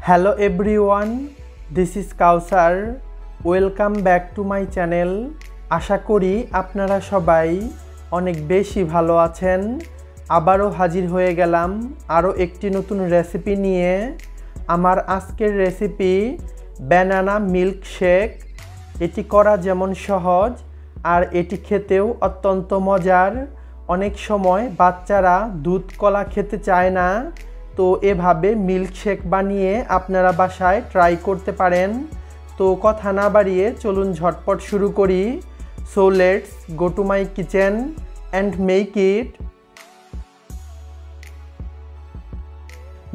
Hello everyone, this is Kausar. Welcome back to my channel. আশা করি আপনারা সবাই অনেক বেশি ভালো আছেন। আবারও হাজির হয়ে গেলাম আরও একটি নতুন রেসিপি নিয়ে। আমার আজকের রেসিপি ব্যানানা মিল্ক শেক। এটি করা যেমন সহজ আর এটি খেতেও অত্যন্ত মজার। অনেক সময় বাচ্চারা দুধ কলা খেতে চায় না, তো এভাবে মিল্ক শেক বানিয়ে আপনারা বাসায় ট্রাই করতে পারেন। তো কথা না বাড়িয়ে চলুন ঝটপট শুরু করি। So let's go to my kitchen and make it.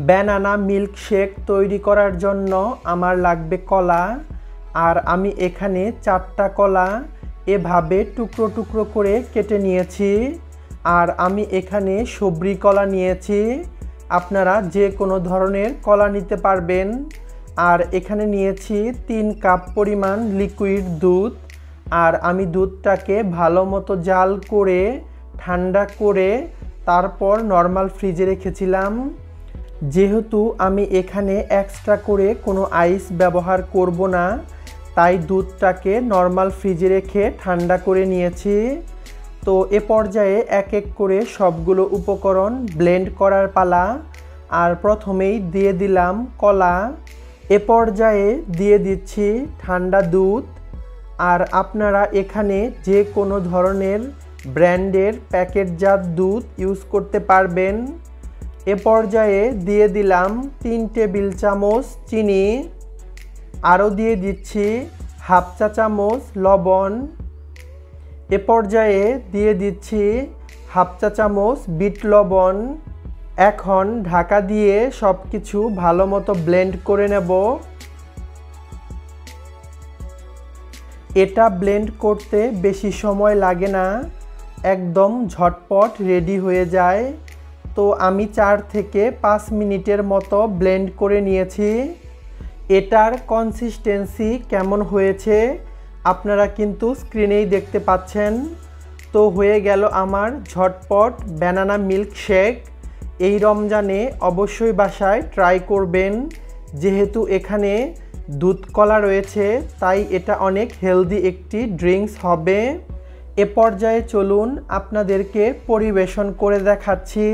Banana milk shake তৈরি করার জন্য আমার লাগবে কলা, আর আমি এখানে 4টা কলা এভাবে টুকরো টুকরো করে কেটে নিয়েছি। আর আমি এখানে সবরি কলা নিয়েছি, আপনারা যে কোনো ধরনের কলা নিতে পারবেন। আর এখানে নিয়েছি 3 কাপ পরিমাণ লিকুইড দুধ। আর আমি দুধটাকে ভালো মতো জাল করে ঠান্ডা করে তারপর নর্মাল ফ্রিজে রেখেছিলাম। যেহেতু আমি এখানে এক্সট্রা করে কোনো আইস ব্যবহার করব না, তাই দুধটাকে নর্মাল ফ্রিজে রেখে ঠান্ডা করে নিয়েছি। তো এ পর্যায়ে এক এক করে সবগুলো উপকরণ ব্লেন্ড করার পালা। আর প্রথমেই দিয়ে দিলাম কলা, এ পর্যায়ে দিয়ে দিচ্ছি ঠান্ডা দুধ। আর আপনারা এখানে যে কোনো ধরনের ব্র্যান্ডের প্যাকেটজাত দুধ ইউজ করতে পারবেন। এ পর্যায়ে দিয়ে দিলাম 3 টেবিল চামচ চিনি। আরও দিয়ে দিচ্ছি হাফ চা চামচ লবণ। এ পর্যায়ে দিয়ে দিচ্ছি হাফ চা চামচ বিট লবণ। এখন ঢাকা দিয়ে সব কিছু ভালো মতো ব্লেন্ড করে নেব। এটা ব্লেন্ড করতে বেশি সময় লাগে না, একদম ঝটপট রেডি হয়ে যায়। তো আমি 4 থেকে 5 মিনিটের মতো ব্লেন্ড করে নিয়েছি। এটার কনসিস্টেন্সি কেমন হয়েছে আপনারা কিন্তু স্ক্রিনেই দেখতে পাচ্ছেন। তো হয়ে গেল আমার ঝটপট ব্যানানা মিল্ক শেক। এই রমজানে অবশ্যই বাসায় ট্রাই করবেন, যেহেতু এখানে দুধ কলা রয়েছে তাই এটা অনেক হেলদি একটি ড্রিঙ্কস হবে। এ পর্যায়ে চলুন আপনাদেরকে পরিবেশন করে দেখাচ্ছি।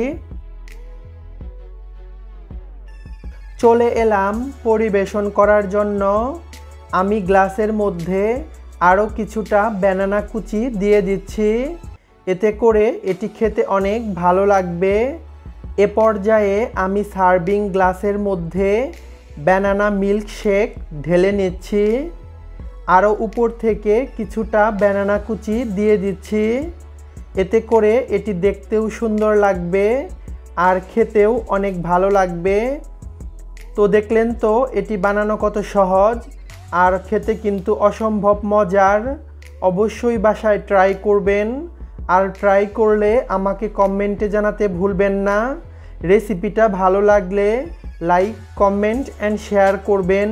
চলে এলাম পরিবেশন করার জন্য। আমি গ্লাসের মধ্যে আরও কিছুটা ব্যানানা কুচি দিয়ে দিচ্ছি, এতে করে এটি খেতে অনেক ভালো লাগবে। এ পর্যায়ে আমি সার্ভিং গ্লাসের মধ্যে ব্যানানা মিল্ক শেক ঢেলে নিচ্ছি। আরও উপর থেকে কিছুটা ব্যানানা কুচি দিয়ে দিচ্ছি, এতে করে এটি দেখতেও সুন্দর লাগবে আর খেতেও অনেক ভালো লাগবে। তো দেখলেন তো এটি বানানো কত সহজ, আর খেতে কিন্তু অসম্ভব মজার। অবশ্যই বাসায় ট্রাই করবেন, আর ট্রাই করলে আমাকে কমেন্টে জানাতে ভুলবেন না। রেসিপিটা ভালো লাগলে লাইক, কমেন্ট অ্যান্ড শেয়ার করবেন।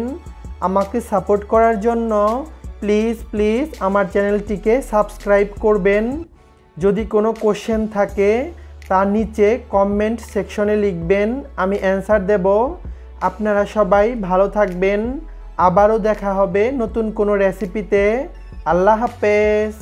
আমাকে সাপোর্ট করার জন্য প্লিজ আমার চ্যানেলটিকে সাবস্ক্রাইব করবেন। যদি কোনো কোশ্চেন থাকে তার নিচে কমেন্ট সেকশনে লিখবেন, আমি অ্যান্সার দেব। আপনারা সবাই ভালো থাকবেন। আবারও দেখা হবে নতুন কোনো রেসিপিতে। আল্লাহ হাফেজ।